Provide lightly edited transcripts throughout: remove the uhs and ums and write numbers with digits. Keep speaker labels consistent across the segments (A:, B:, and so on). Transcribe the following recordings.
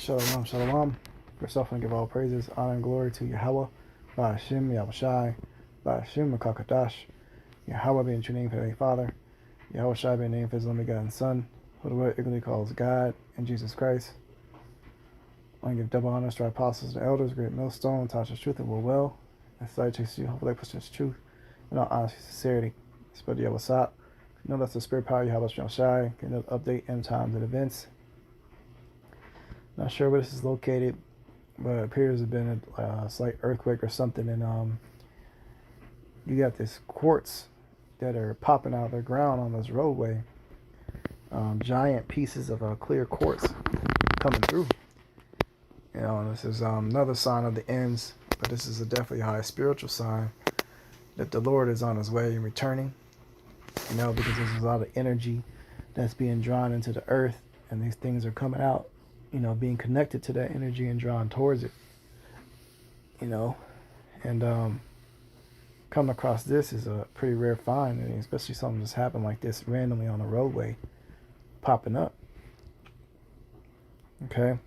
A: Shalom, shalom. First off, I give all praises, honor, and glory to Yahweh, Ba'ashem, Yahushai, Ba'ashem, Makakadash, Yahweh being true name for the Father, Yahushai being name for his only begotten Son, who the word ignorantly calls God, and Jesus Christ. I want to give double honors to our apostles and elders, great millstone, taught us truth and will well, and study to you, hopefully push us truth, in all honesty and sincerity. Spread the Yahweh. You know that's the spirit power Yahweh Yahushai, get another update, end times, and events. Not sure where this is located, but it appears to have been a slight earthquake or something. And you got this quartz that are popping out of the ground on this roadway. Giant pieces of clear quartz coming through. You know, this is another sign of the ends, but this is definitely a high spiritual sign that the Lord is on his way and returning. You know, because there's a lot of energy that's being drawn into the earth, and these things are coming out. You know, being connected to that energy and drawn towards it. You know, and coming across this is a pretty rare find, and especially something that's happened like this randomly on the roadway, popping up. Okay,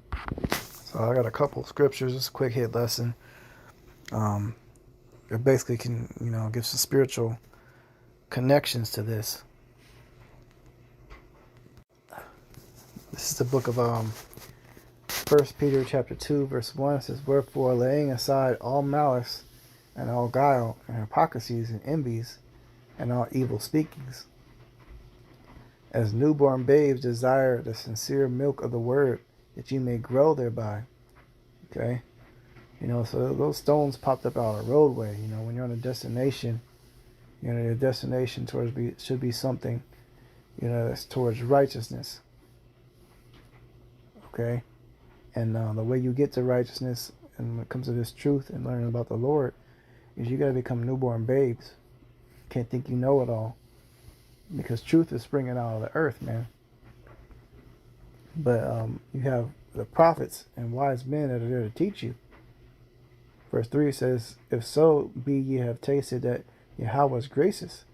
A: so I got a couple scriptures, just a quick hit lesson. It basically can, you know, give some spiritual connections to this. This is the book of 1 Peter chapter 2 verse 1. It says, "Wherefore, laying aside all malice and all guile and hypocrisies and envies and all evil speakings, as newborn babes desire the sincere milk of the word, that you may grow thereby." Okay, you know, so those stones popped up out of the roadway. You know, when you're on a destination, you know, your destination should be something, you know, that's towards righteousness. Okay. And the way you get to righteousness, and when it comes to this truth and learning about the Lord, is you got to become newborn babes. Can't think you know it all, because truth is springing out of the earth, man. But you have the prophets and wise men that are there to teach you. Verse 3 says, "If so be ye have tasted that Yahweh is gracious,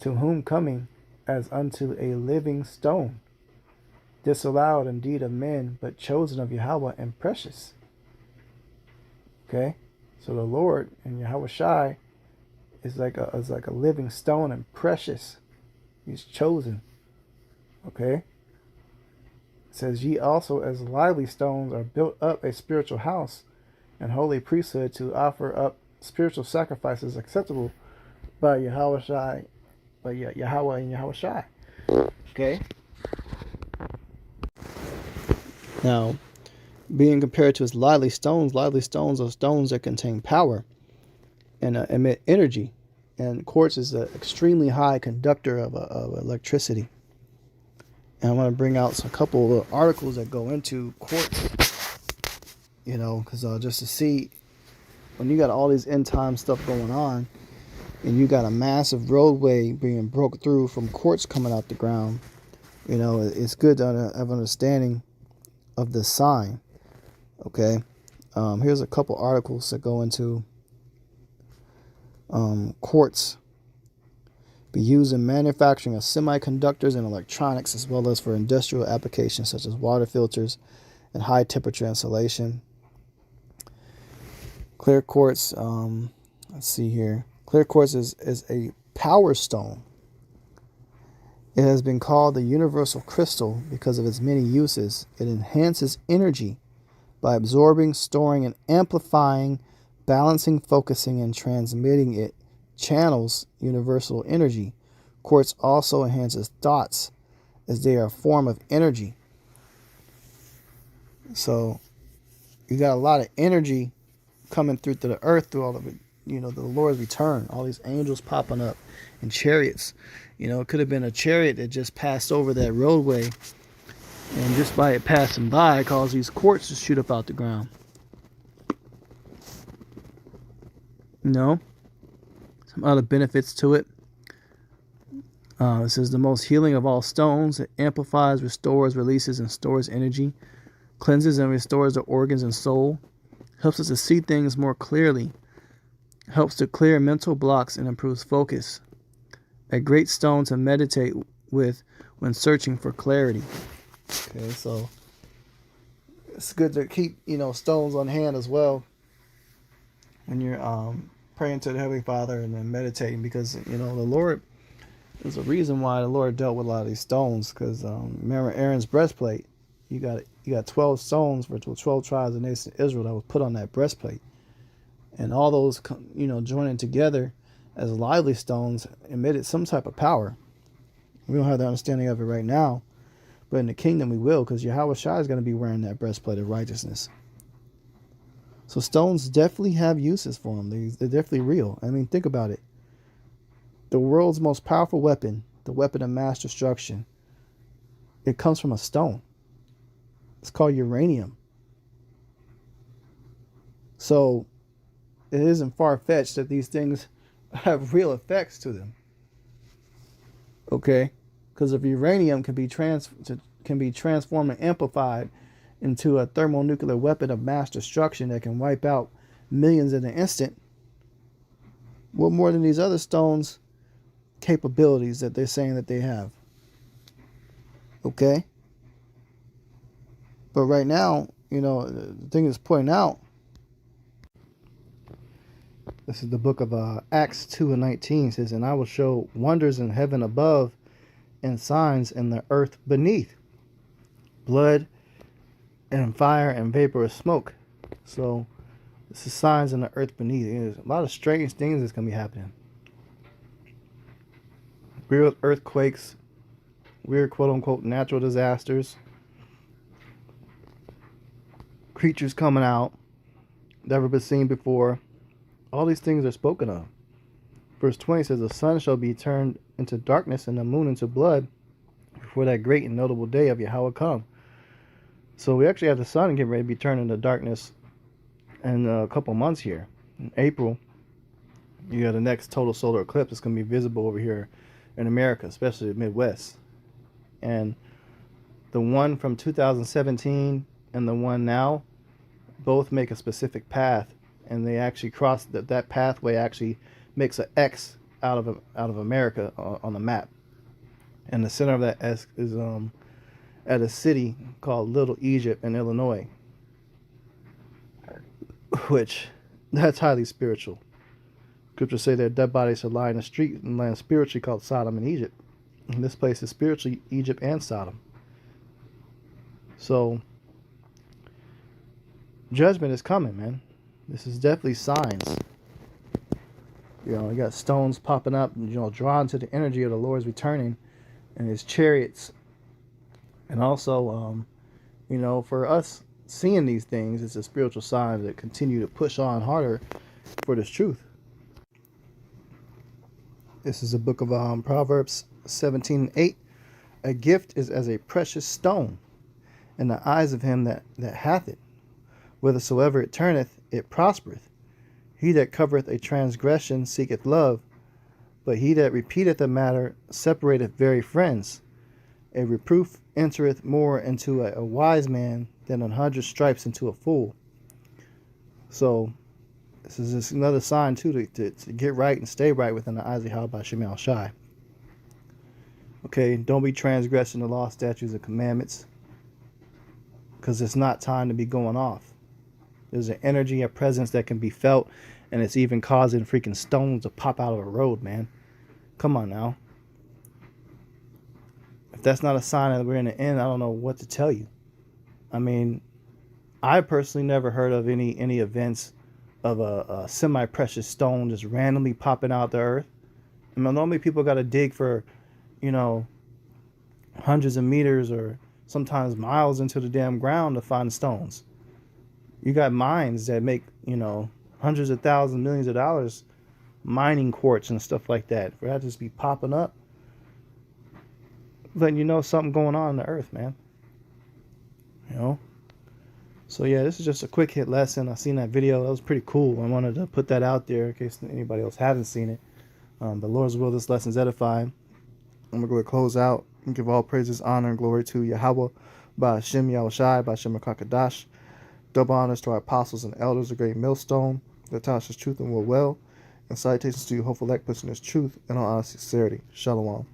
A: to whom coming as unto a living stone, disallowed indeed of men, but chosen of Yahweh and precious." Okay, so the Lord and Yahweh Shai is like a living stone and precious. He's chosen. Okay, it says, "Ye also as lively stones are built up a spiritual house and holy priesthood, to offer up spiritual sacrifices acceptable by Yahweh Shai, by Yahweh and Yahweh Shai." Okay. Now, being compared to as lively stones are stones that contain power and emit energy. And quartz is an extremely high conductor of electricity. And I want to bring out a couple of articles that go into quartz, you know, because just to see, when you got all these end time stuff going on, and you got a massive roadway being broke through from quartz coming out the ground, you know, it's good to have an understanding of this sign. Okay, here's a couple articles that go into quartz be used in manufacturing of semiconductors and electronics, as well as for industrial applications such as water filters and high temperature insulation. Clear quartz, let's see here. Clear quartz is a power stone. It has been called the universal crystal because of its many uses. It enhances energy by absorbing, storing, and amplifying, balancing, focusing, and transmitting. It channels universal energy. Quartz also enhances thoughts, as they are a form of energy. So you got a lot of energy coming through to the earth through all of it. You know, the Lord's return, all these angels popping up in chariots. You know, it could have been a chariot that just passed over that roadway, and just by it passing by, it caused these quartz to shoot up out the ground. You know, some other benefits to it. This is the most healing of all stones. It amplifies, restores, releases, and stores energy, cleanses and restores the organs and soul, helps us to see things more clearly, helps to clear mental blocks, and improves focus. A great stone to meditate with when searching for clarity. Okay, so it's good to keep, stones on hand as well when you're praying to the Heavenly Father and then meditating, because the Lord, there's a reason why the Lord dealt with a lot of these stones. Because remember Aaron's breastplate, you got 12 stones for 12 tribes of the nation of Israel that was put on that breastplate, and all those joining together as lively stones emitted some type of power. We don't have the understanding of it right now, but in the kingdom we will, because Yahweh Shai is going to be wearing that breastplate of righteousness. So stones definitely have uses for them. They're definitely real. I mean, think about it. The world's most powerful weapon, the weapon of mass destruction, it comes from a stone. It's called uranium. So it isn't far-fetched that these things have real effects to them. Okay? Because if uranium can be transformed and amplified into a thermonuclear weapon of mass destruction that can wipe out millions in an instant, what more than these other stones capabilities that they're saying that they have? Okay? But right now, the thing is pointing out, this is the book of Acts 2:19, says, "And I will show wonders in heaven above and signs in the earth beneath, blood and fire and vapor of smoke." So this is signs in the earth beneath. There's a lot of strange things that's going to be happening. Weird earthquakes, weird quote-unquote natural disasters, creatures coming out, never been seen before. All these things are spoken of. Verse 20 says, "The sun shall be turned into darkness and the moon into blood before that great and notable day of Yahweh come." So we actually have the sun getting ready to be turned into darkness in a couple months here. In April, you got the next total solar eclipse that's going to be visible over here in America, especially the Midwest. And the one from 2017 and the one now both make a specific path, and they actually cross that pathway actually makes an X out of America on the map. And the center of that X is at a city called Little Egypt in Illinois, which that's highly spiritual. Scriptures say their dead bodies shall lie in the street and land spiritually called Sodom and Egypt. And this place is spiritually Egypt and Sodom. So judgment is coming, man. This is definitely signs. You got stones popping up, drawn to the energy of the Lord's returning and his chariots. And also, for us seeing these things, it's a spiritual sign that continue to push on harder for this truth. This is a book of Proverbs 17:8. "A gift is as a precious stone in the eyes of him that hath it. Whithersoever it turneth, it prospereth. He that covereth a transgression seeketh love, but he that repeateth a matter separateth very friends. A reproof entereth more into a wise man than 100 stripes into a fool." So this is just another sign too to get right and stay right within the eyes of Yahweh Shem Shai. Okay, don't be transgressing the law, statutes, and commandments, because it's not time to be going off. There's an energy, a presence that can be felt, and it's even causing freaking stones to pop out of a road, man. Come on now. If that's not a sign that we're in the end, I don't know what to tell you. I mean, I personally never heard of any events of a semi-precious stone just randomly popping out the earth. I mean, normally people got to dig for, hundreds of meters or sometimes miles into the damn ground to find stones. You got mines that make, hundreds of thousands, millions of dollars mining quartz and stuff like that. For that to just be popping up, letting something going on in the earth, man. So yeah, this is just a quick hit lesson. I seen that video. That was pretty cool. I wanted to put that out there in case anybody else hasn't seen it. But Lord's will, this lesson's edifying. I'm going to go ahead and close out and give all praises, honor, and glory to Yahweh, by Hashem Yahushai, by Hashem Kakadash. Double honors to our apostles and elders, the great millstone, that taught us truth and will well. And salutations to you, hopeful elect, pushing this truth in all honesty and sincerity. Shalom.